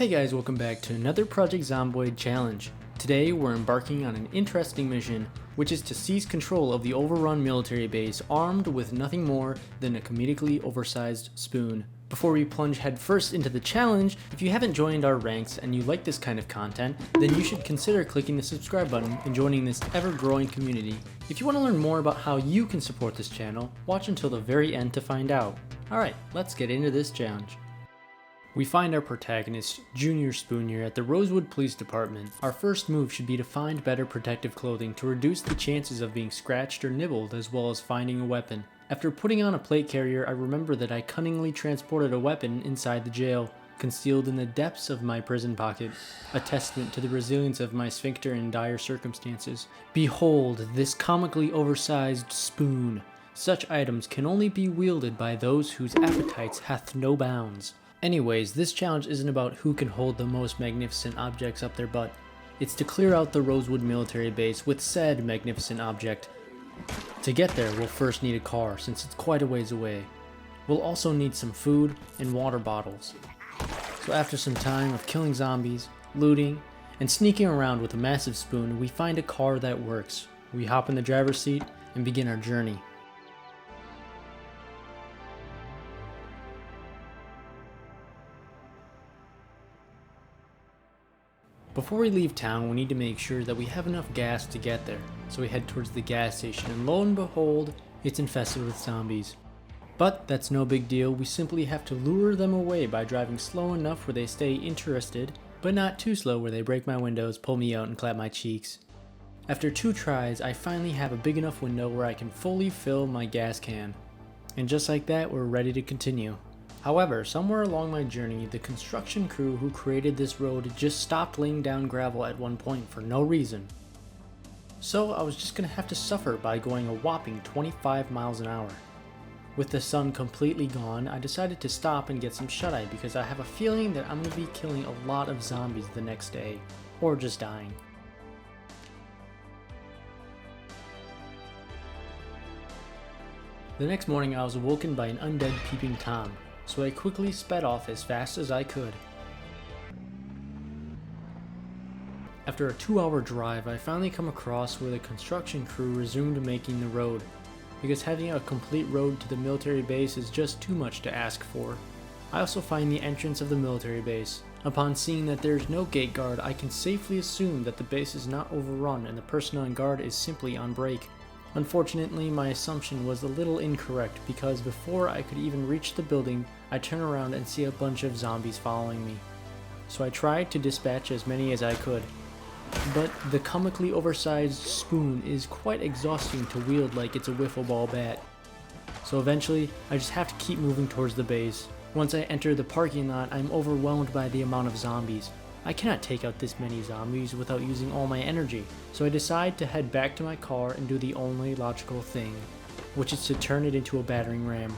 Hey guys, welcome back to another Project Zomboid challenge. Today we're embarking on an interesting mission, which is to seize control of the overrun military base armed with nothing more than a comedically oversized spoon. Before we plunge headfirst into the challenge, if you haven't joined our ranks and you like this kind of content, then you should consider clicking the subscribe button and joining this ever-growing community. If you want to learn more about how you can support this channel, watch until the very end to find out. Alright, let's get into this challenge. We find our protagonist, Junior Spoonier, at the Rosewood Police Department. Our first move should be to find better protective clothing to reduce the chances of being scratched or nibbled, as well as finding a weapon. After putting on a plate carrier, I remember that I cunningly transported a weapon inside the jail, concealed in the depths of my prison pocket, a testament to the resilience of my sphincter in dire circumstances. Behold, this comically oversized spoon. Such items can only be wielded by those whose appetites hath no bounds. Anyways, this challenge isn't about who can hold the most magnificent objects up their butt. It's to clear out the Rosewood military base with said magnificent object. To get there, we'll first need a car, since it's quite a ways away. We'll also need some food and water bottles. So after some time of killing zombies, looting, and sneaking around with a massive spoon, we find a car that works. We hop in the driver's seat and begin our journey. Before we leave town, we need to make sure that we have enough gas to get there, so we head towards the gas station, and lo and behold, it's infested with zombies. But that's no big deal, we simply have to lure them away by driving slow enough where they stay interested, but not too slow where they break my windows, pull me out, and clap my cheeks. After 2 tries, I finally have a big enough window where I can fully fill my gas can. And just like that, we're ready to continue. However, somewhere along my journey, the construction crew who created this road just stopped laying down gravel at one point for no reason. So I was just gonna have to suffer by going a whopping 25 miles an hour. With the sun completely gone, I decided to stop and get some shut-eye because I have a feeling that I'm gonna be killing a lot of zombies the next day, or just dying. The next morning I was awoken by an undead peeping Tom, so I quickly sped off as fast as I could. After a 2-hour drive, I finally come across where the construction crew resumed making the road, because having a complete road to the military base is just too much to ask for. I also find the entrance of the military base. Upon seeing that there is no gate guard, I can safely assume that the base is not overrun and the person on guard is simply on break. Unfortunately, my assumption was a little incorrect because before I could even reach the building, I turn around and see a bunch of zombies following me. So I tried to dispatch as many as I could. But the comically oversized spoon is quite exhausting to wield like it's a wiffle ball bat. So eventually, I just have to keep moving towards the base. Once I enter the parking lot, I'm overwhelmed by the amount of zombies. I cannot take out this many zombies without using all my energy, so I decide to head back to my car and do the only logical thing, which is to turn it into a battering ram.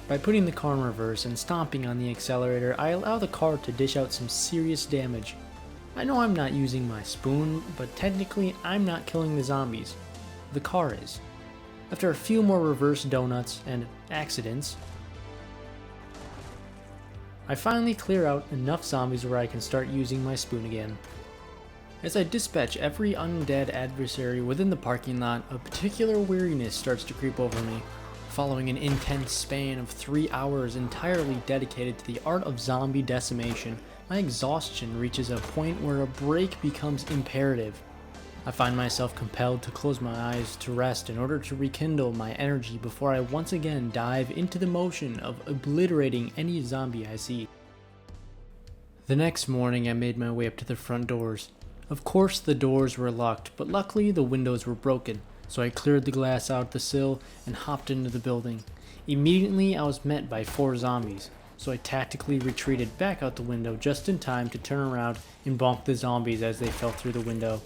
By putting the car in reverse and stomping on the accelerator, I allow the car to dish out some serious damage. I know I'm not using my spoon, but technically I'm not killing the zombies. The car is. After a few more reverse donuts and accidents, I finally clear out enough zombies where I can start using my spoon again. As I dispatch every undead adversary within the parking lot, a particular weariness starts to creep over me. Following an intense span of 3 hours entirely dedicated to the art of zombie decimation, my exhaustion reaches a point where a break becomes imperative. I find myself compelled to close my eyes to rest in order to rekindle my energy before I once again dive into the motion of obliterating any zombie I see. The next morning I made my way up to the front doors. Of course the doors were locked, but luckily the windows were broken, so I cleared the glass out the sill and hopped into the building. Immediately I was met by 4 zombies, so I tactically retreated back out the window just in time to turn around and bonk the zombies as they fell through the window.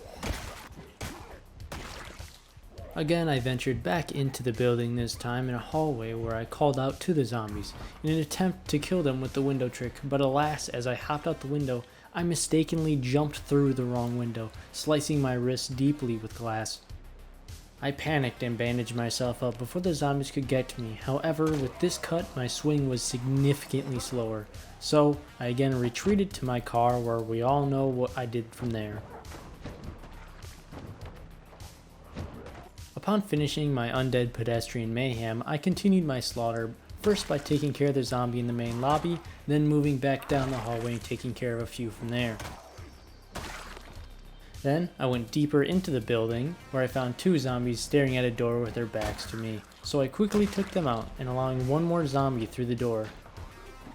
Again, I ventured back into the building, this time in a hallway where I called out to the zombies in an attempt to kill them with the window trick, but alas, as I hopped out the window, I mistakenly jumped through the wrong window, slicing my wrist deeply with glass. I panicked and bandaged myself up before the zombies could get to me. However, with this cut, my swing was significantly slower. So, I again retreated to my car, where we all know what I did from there. Upon finishing my undead pedestrian mayhem, I continued my slaughter, first by taking care of the zombie in the main lobby, then moving back down the hallway and taking care of a few from there. Then, I went deeper into the building, where I found 2 zombies staring at a door with their backs to me, so I quickly took them out and allowing one more zombie through the door.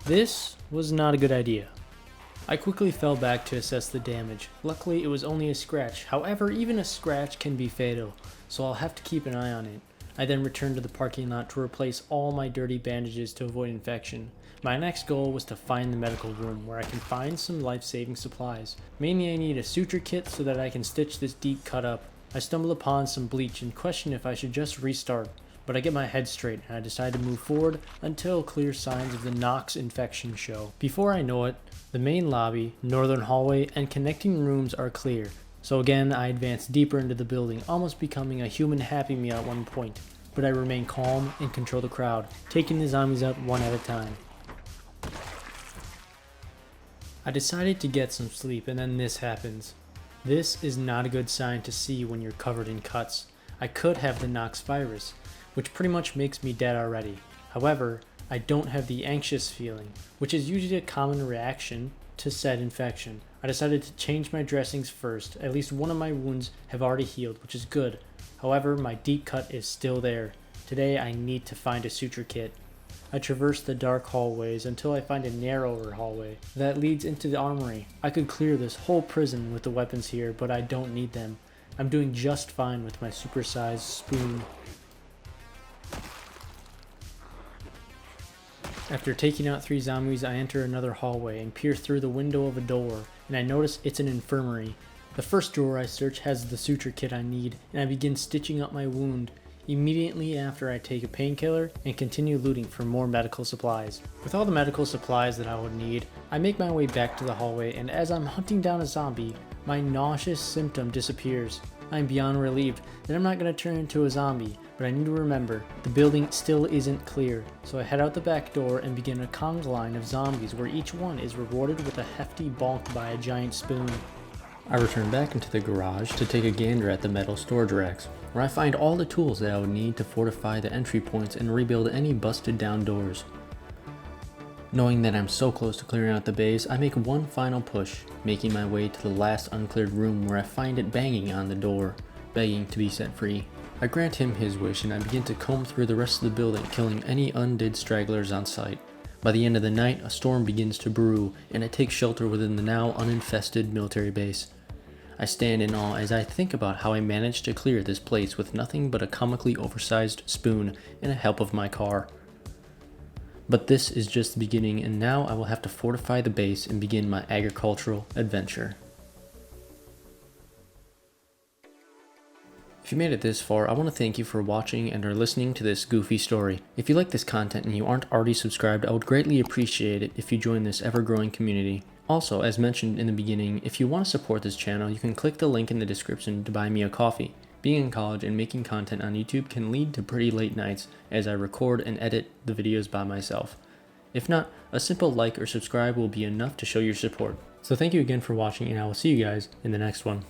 This was not a good idea. I quickly fell back to assess the damage. Luckily, it was only a scratch. However, even a scratch can be fatal, so I'll have to keep an eye on it. I then returned to the parking lot to replace all my dirty bandages to avoid infection. My next goal was to find the medical room, where I can find some life-saving supplies. Mainly I need a suture kit so that I can stitch this deep cut up. I stumbled upon some bleach and questioned if I should just restart, but I get my head straight and I decide to move forward until clear signs of the Nox infection show. Before I know it, the main lobby, northern hallway, and connecting rooms are clear. So again, I advance deeper into the building, almost becoming a human Happy Meal at one point. But I remain calm and control the crowd, taking the zombies out one at a time. I decided to get some sleep, and then this happens. This is not a good sign to see when you're covered in cuts. I could have the Nox virus, which pretty much makes me dead already. However, I don't have the anxious feeling, which is usually a common reaction to said infection. I decided to change my dressings first. At least one of my wounds have already healed, which is good. However, my deep cut is still there. Today I need to find a suture kit. I traverse the dark hallways until I find a narrower hallway that leads into the armory. I could clear this whole prison with the weapons here, but I don't need them. I'm doing just fine with my supersized spoon. After taking out 3 zombies, I enter another hallway and peer through the window of a door, and I notice it's an infirmary. The first drawer I search has the suture kit I need, and I begin stitching up my wound. Immediately after, I take a painkiller and continue looting for more medical supplies. With all the medical supplies that I would need, I make my way back to the hallway, and as I'm hunting down a zombie, my nauseous symptom disappears. I'm beyond relieved that I'm not going to turn into a zombie, but I need to remember, the building still isn't clear, so I head out the back door and begin a conga line of zombies where each one is rewarded with a hefty bonk by a giant spoon. I return back into the garage to take a gander at the metal storage racks, where I find all the tools that I would need to fortify the entry points and rebuild any busted down doors. Knowing that I'm so close to clearing out the base, I make one final push, making my way to the last uncleared room where I find it banging on the door, begging to be set free. I grant him his wish and I begin to comb through the rest of the building, killing any undead stragglers on sight. By the end of the night, a storm begins to brew, and I take shelter within the now uninfested military base. I stand in awe as I think about how I managed to clear this place with nothing but a comically oversized spoon and the help of my car. But this is just the beginning, and now I will have to fortify the base and begin my agricultural adventure. If you made it this far, I want to thank you for watching and are listening to this goofy story. If you like this content and you aren't already subscribed, I would greatly appreciate it if you join this ever-growing community. Also, as mentioned in the beginning, if you want to support this channel, you can click the link in the description to buy me a coffee. Being in college and making content on YouTube can lead to pretty late nights as I record and edit the videos by myself. If not, a simple like or subscribe will be enough to show your support. So thank you again for watching, and I will see you guys in the next one.